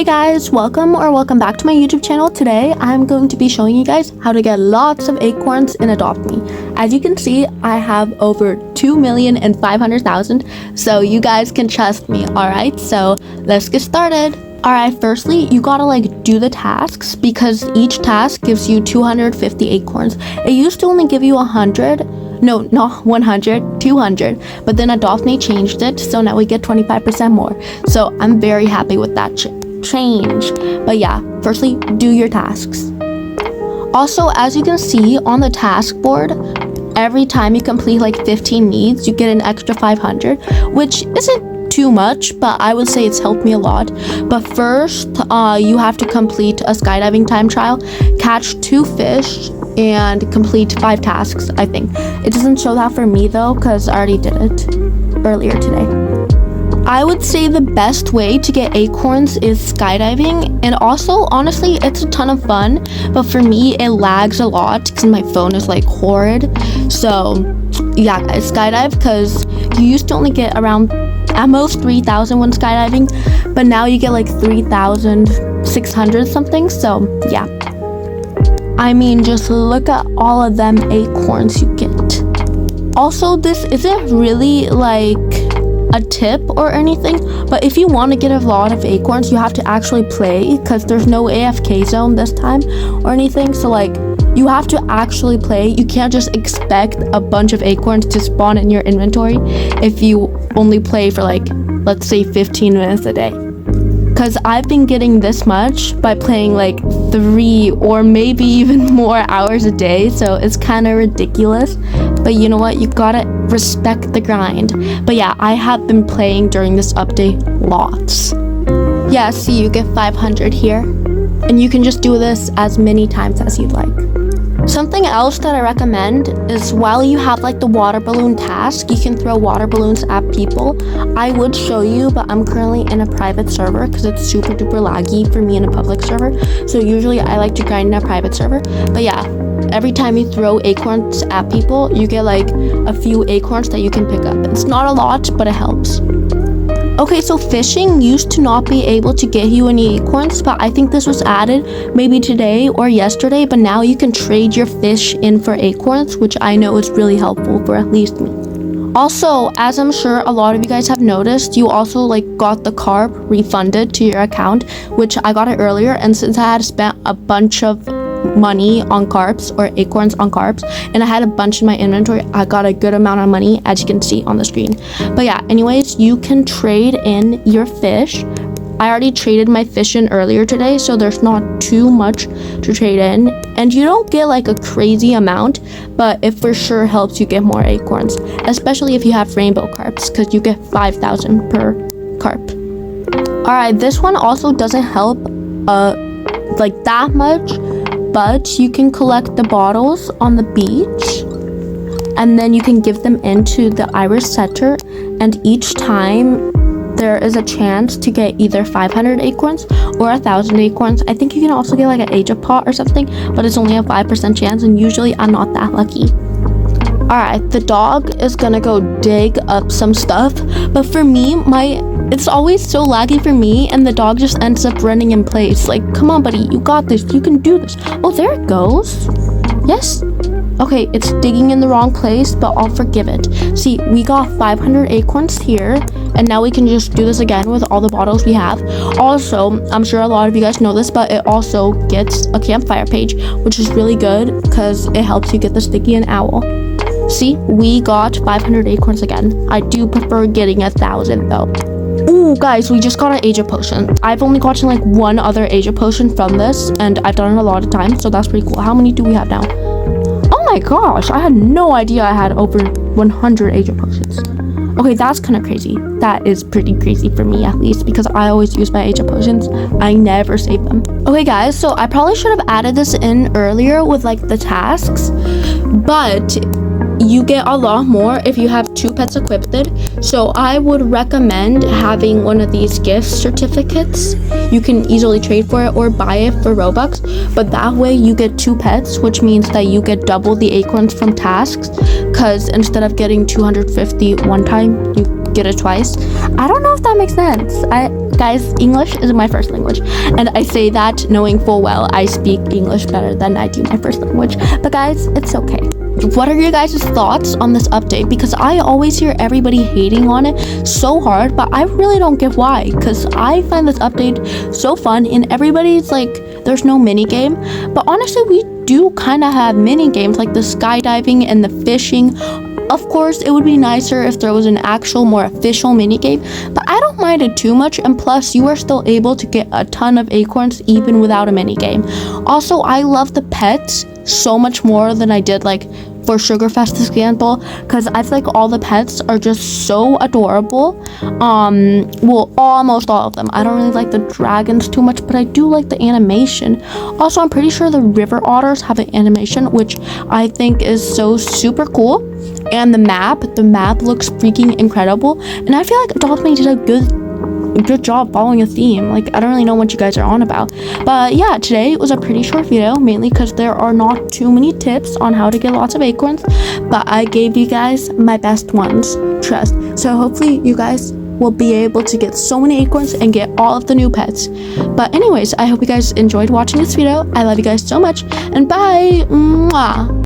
Hey guys, welcome back to my YouTube channel. Today I'm going to be showing you guys how to get lots of acorns in Adopt Me. As you can see, I have over 2,500,000, so you guys can trust me. Alright, so let's get started. Alright, firstly, you gotta do the tasks because each task gives you 250 acorns. It used to only give you 100. No, not 100, 200, but then Adopt Me changed it, so now we get 25% more. So I'm very happy with that change. But yeah, firstly, do your tasks. Also, as you can see on the task board, every time you complete 15 needs, you get an extra 500, which isn't too much, but I would say it's helped me a lot. But first, you have to complete a skydiving time trial, catch 2 fish, and complete 5 tasks, I think. It doesn't show that for me though, because I already did it earlier today. I would say the best way to get acorns is skydiving, and also honestly it's a ton of fun, but for me it lags a lot because my phone is horrid. So yeah guys, skydive, because you used to only get around at most 3,000 when skydiving, but now you get 3,600 something. So yeah, I mean, just look at all of them acorns you get. Also, this isn't really a tip or anything, but if you want to get a lot of acorns, you have to actually play, because there's no AFK zone this time or anything. So you have to actually play. You can't just expect a bunch of acorns to spawn in your inventory if you only play for let's say 15 minutes a day. Because I've been getting this much by playing 3 or maybe even more hours a day, so it's kind of ridiculous. But you know what, you gotta respect the grind. But yeah, I have been playing during this update lots. Yeah, see, you get 500 here, and you can just do this as many times as you'd like. Something else that I recommend is while you have the water balloon task, you can throw water balloons at people. I would show you, but I'm currently in a private server because it's super duper laggy for me in a public server. So usually I like to grind in a private server. But yeah, every time you throw acorns at people, you get a few acorns that you can pick up. It's not a lot, but it helps. Okay, so fishing used to not be able to get you any acorns, but I think this was added maybe today or yesterday, but now you can trade your fish in for acorns, which I know is really helpful for at least me. Also, as I'm sure a lot of you guys have noticed, you also got the carp refunded to your account, which I got it earlier, and since I had spent a bunch of money on carps or acorns on carps, and I had a bunch in my inventory, I got a good amount of money, as you can see on the screen. But yeah, anyways, you can trade in your fish. I already traded my fish in earlier today, so there's not too much to trade in, and you don't get a crazy amount, but it for sure helps you get more acorns, especially if you have rainbow carps, because you get 5,000 per carp. Alright, this one also doesn't help that much, but you can collect the bottles on the beach, and then you can give them into the iris setter, and each time there is a chance to get either 500 acorns or 1,000 acorns. I think you can also get an age of pot or something, but it's only a 5% chance, and usually I'm not that lucky. Alright, the dog is gonna go dig up some stuff, but for me, it's always so laggy for me, and the dog just ends up running in place. Come on buddy, you got this, you can do this. Oh, there it goes. Yes. Okay, it's digging in the wrong place, but I'll forgive it. See, we got 500 acorns here, and now we can just do this again with all the bottles we have. Also, I'm sure a lot of you guys know this, but it also gets a campfire page, which is really good because it helps you get the sticky and owl. See, we got 500 acorns again. I do prefer getting 1,000 though. Ooh, guys, we just got an Asia potion. I've only gotten one other Asia potion from this, and I've done it a lot of times, so that's pretty cool. How many do we have now? Oh my gosh, I had no idea I had over 100 Asia potions. Okay, that's kind of crazy. That is pretty crazy for me, at least, because I always use my Asia potions. I never save them. Okay, guys, so I probably should have added this in earlier with the tasks, but you get a lot more if you have 2 pets equipped. So I would recommend having one of these gift certificates. You can easily trade for it or buy it for Robux, but that way you get 2 pets, which means that you get double the acorns from tasks, because instead of getting 250 one time, you get it twice. I don't know if that makes sense. Guys, English is my first language, and I say that knowing full well I speak English better than I do my first language. But guys, it's okay. What are your guys' thoughts on this update? Because I always hear everybody hating on it so hard, but I really don't get why, because I find this update so fun, and everybody's like, there's no mini game. But honestly, we do kind of have mini games like the skydiving and the fishing. Of course, it would be nicer if there was an actual, more official mini game, but I don't mind it too much, and plus you are still able to get a ton of acorns even without a mini game. Also, I love the pets so much more than I did like for Sugar Fest example, because I feel like all the pets are just so adorable. Well, almost all of them. I don't really like the dragons too much, but I do like the animation. Also, I'm pretty sure the river otters have an animation, which I think is so super cool. And the map looks freaking incredible, and I feel like Adopt Me did a good job following a theme. Like, I don't really know what you guys are on about, but yeah, today was a pretty short video, mainly because there are not too many tips on how to get lots of acorns, but I gave you guys my best ones, trust. So hopefully you guys will be able to get so many acorns and get all of the new pets. But anyways, I hope you guys enjoyed watching this video. I love you guys so much, and bye. Mwah.